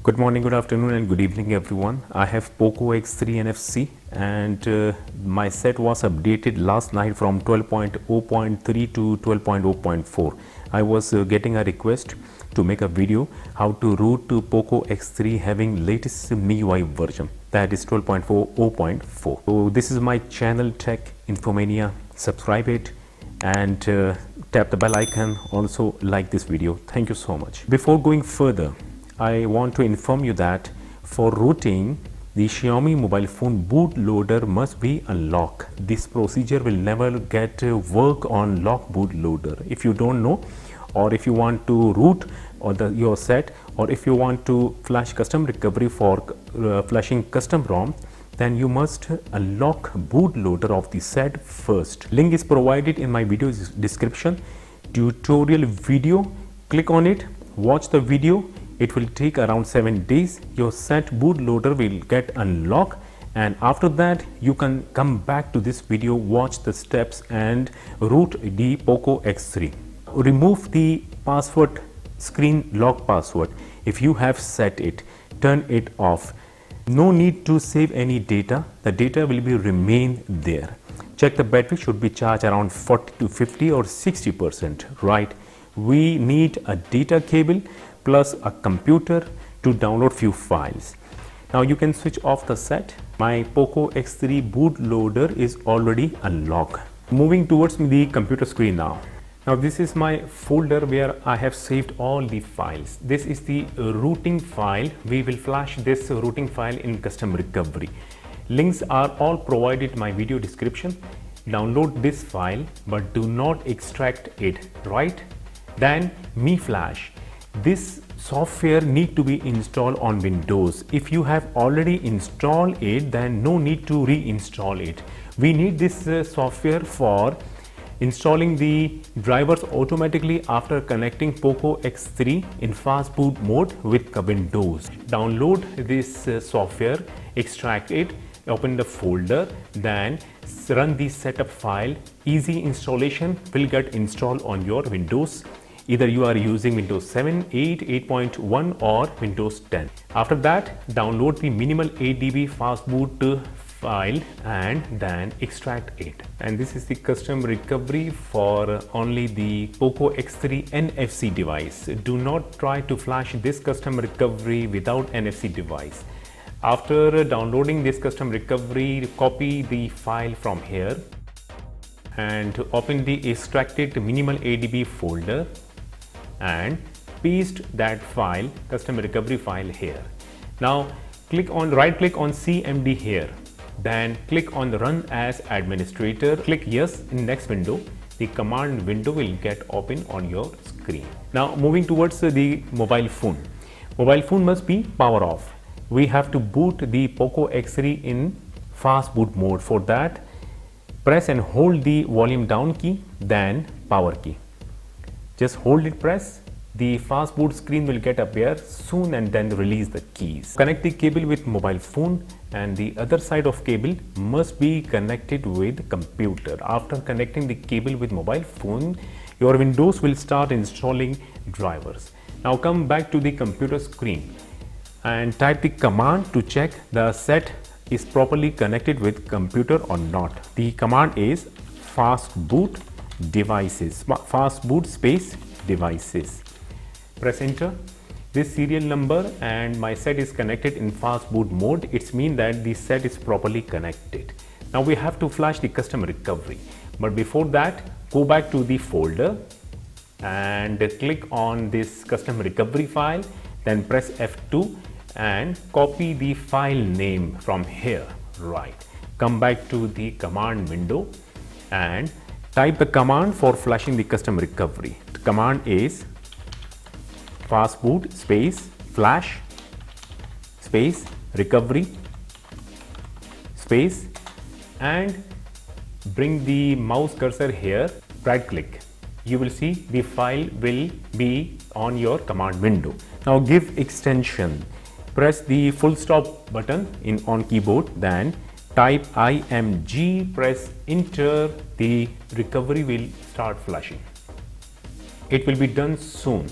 Good morning, good afternoon and good evening everyone. I have POCO X3 NFC and my set was updated last night from 12.0.3 to 12.0.4. I was getting a request to make a video how to root to POCO X3 having latest MIUI version, that is 12.4.0.4. So this is my channel Tech Infomania. Subscribe it and tap the bell icon. Also like this video. Thank you so much. Before going further, I want to inform you that for rooting, the Xiaomi mobile phone bootloader must be unlocked. This procedure will never get work on lock bootloader. If you don't know, or if you want to root your set, or if you want to flash custom recovery for flashing custom ROM, then you must unlock bootloader of the set first. Link is provided in my video description. Tutorial video, click on it, watch the video. It will take around 7 days. Your set bootloader will get unlocked, and after that you can come back to this video, watch the steps and root the POCO X3. Remove the password, screen lock password. If you have set it, turn it off. No need to save any data. The data will be remain there. Check the battery should be charged around 40 to 50 or 60%, right? We need a data cable plus a computer to download few files. Now you can switch off the set. My POCO X3 bootloader is already unlocked. Moving towards the computer screen now. Now this is my folder where I have saved all the files. This is the routing file. We will flash this routing file in custom recovery. Links are all provided in my video description. Download this file but do not extract it, right? Then Mi Flash. This software need to be installed on Windows. If you have already installed it, then no need to reinstall it. We need this software for installing the drivers automatically after connecting POCO X3 in fast boot mode with Windows. Download this software, extract it, open the folder, then run the setup file. Easy installation will get installed on your Windows. Either you are using Windows 7, 8, 8.1 or Windows 10. After that, download the minimal 8 DB fastboot file and then extract it. And this is the custom recovery for only the POCO X3 NFC device. Do not try to flash this custom recovery without NFC device. After downloading this custom recovery, copy the file from here and open the extracted minimal 8 DB folder and paste that file, custom recovery file, here. Now right click on CMD here, then click on run as administrator, click yes in next window. The command window will get open on your screen. Now moving towards the mobile phone. Mobile phone must be power off. We have to boot the POCO X3 in fast boot mode. For that, press and hold the volume down key, then power key. Just hold it, press. The fast boot screen will get appear soon and then release the keys. Connect the cable with mobile phone and the other side of cable must be connected with computer. After connecting the cable with mobile phone, your Windows will start installing drivers. Now come back to the computer screen and type the command to check the set is properly connected with computer or not. The command is fastboot devices, fastboot space devices. Press enter. This serial number and my set is connected in fast boot mode. It means that the set is properly connected. Now we have to flash the custom recovery, but before that, go back to the folder and click on this custom recovery file, then press F2 and copy the file name from here, right? Come back to the command window and type the command for flashing the custom recovery. The command is fastboot space flash space recovery space, and bring the mouse cursor here, right click. You will see the file will be on your command window. Now give extension. Press the full stop button on keyboard, then type IMG, press enter. The recovery will start flashing. It will be done soon.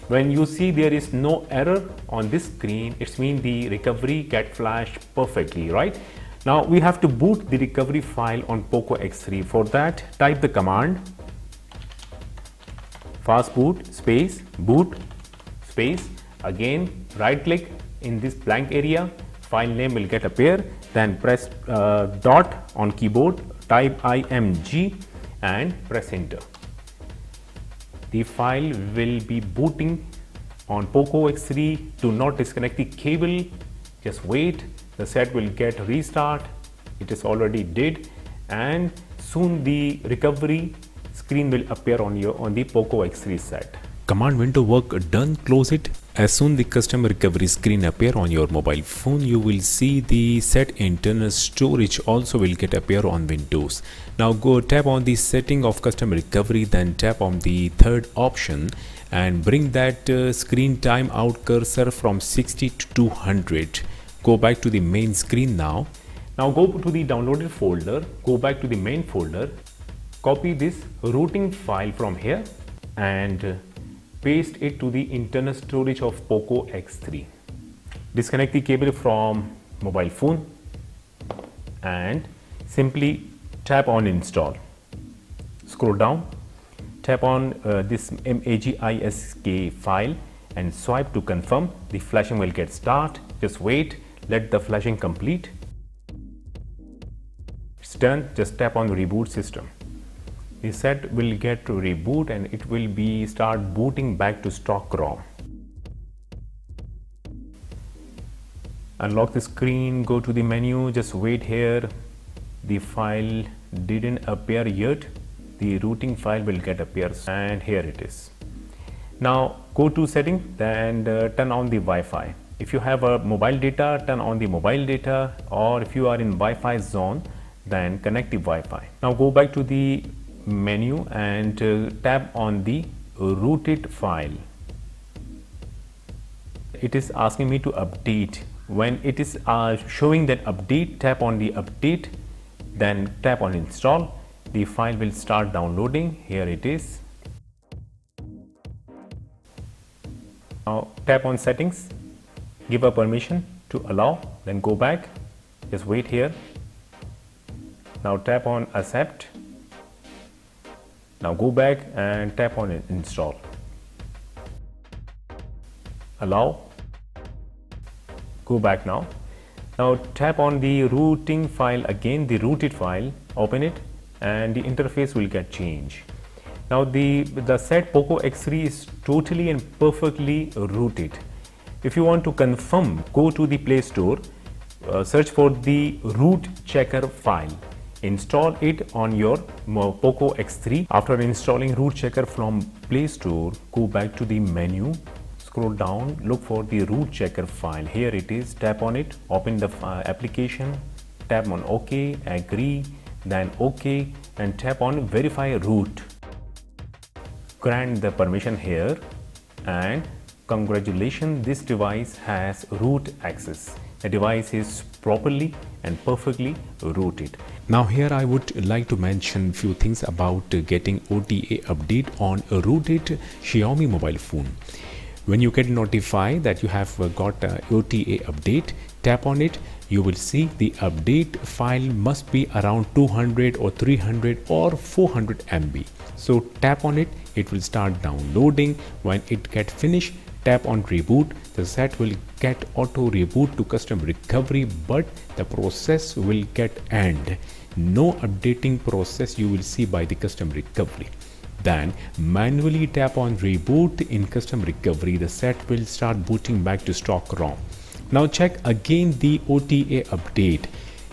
When you see there is no error on this screen, it means the recovery get flashed perfectly, right? Now we have to boot the recovery file on POCO X3. For that, type the command fastboot space boot space, again right click in this blank area, file name will get appear, then press dot on keyboard, type img and press enter. The file will be booting on POCO X3. Do not disconnect the cable, just wait, the set will get restart. It is already did, and soon the recovery screen will appear on the POCO X3 set. Command window work done, close it. As soon the custom recovery screen appear on your mobile phone, you will see the set internal storage also will get appear on Windows. Now go tap on the setting of custom recovery, then tap on the third option and bring that screen timeout cursor from 60 to 200. Go back to the main screen now. Now go to the downloaded folder, go back to the main folder, copy this routing file from here and paste it to the internal storage of POCO X3. Disconnect the cable from mobile phone and simply tap on install. Scroll down, tap on this MAGISK file and swipe to confirm. The flashing will get start. Just wait, let the flashing complete. It's done. Just tap on reboot system. The set will get to reboot and it will be start booting back to stock ROM. Unlock the screen, go to the menu, just wait here. The file didn't appear yet. The routing file will get appear and here it is. Now go to setting and turn on the Wi-Fi. If you have a mobile data, turn on the mobile data, or if you are in Wi-Fi zone, then connect the Wi-Fi. Now go back to the menu and tap on the rooted file. It is asking me to update. When it is showing that update, tap on the update, then tap on install. The file will start downloading. Here it is. Now tap on settings, give a permission to allow, then go back, just wait here. Now tap on accept. Now go back and tap on install. Allow. Go back now. Now tap on the routing file again, the rooted file, open it and the interface will get changed. Now the set POCO X3 is totally and perfectly rooted. If you want to confirm, go to the Play Store, search for the root checker file. Install it on your POCO X3. After installing root checker from Play Store, go back to the menu, scroll down, look for the root checker file. Here it is, tap on it, open the application, tap on OK, agree, then OK and tap on verify root. Grant the permission here and congratulations, this device has root access. The device is properly and perfectly rooted. Now here I would like to mention few things about getting OTA update on a rooted Xiaomi mobile phone. When you get notified that you have got a OTA update, tap on it. You will see the update file must be around 200 or 300 or 400 MB. So tap on it, it will start downloading. When it get finished, tap on reboot. The set will get auto reboot to custom recovery, but the process will get end. No updating process you will see by the custom recovery. Then manually tap on reboot in custom recovery. The set will start booting back to stock ROM. Now check again the OTA update.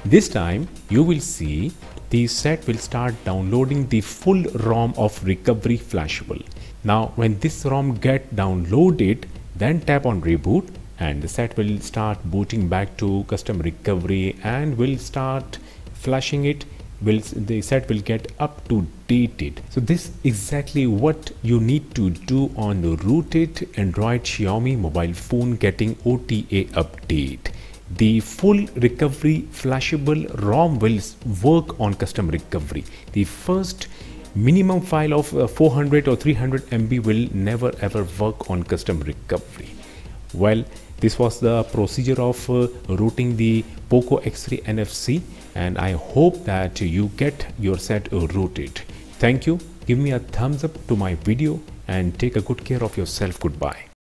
This time you will see the set will start downloading the full ROM of recovery flashable. Now when this ROM get downloaded, then tap on reboot and the set will start booting back to custom recovery and will start flashing it. The set will get up to dated. So this is exactly what you need to do on the rooted Android Xiaomi mobile phone getting OTA update. The full recovery flashable ROM will work on custom recovery. The first minimum file of 400 or 300 MB will never ever work on custom recovery. Well, this was the procedure of rooting the POCO X3 NFC, and I hope that you get your set rooted. Thank you. Give me a thumbs up to my video and take a good care of yourself. Goodbye.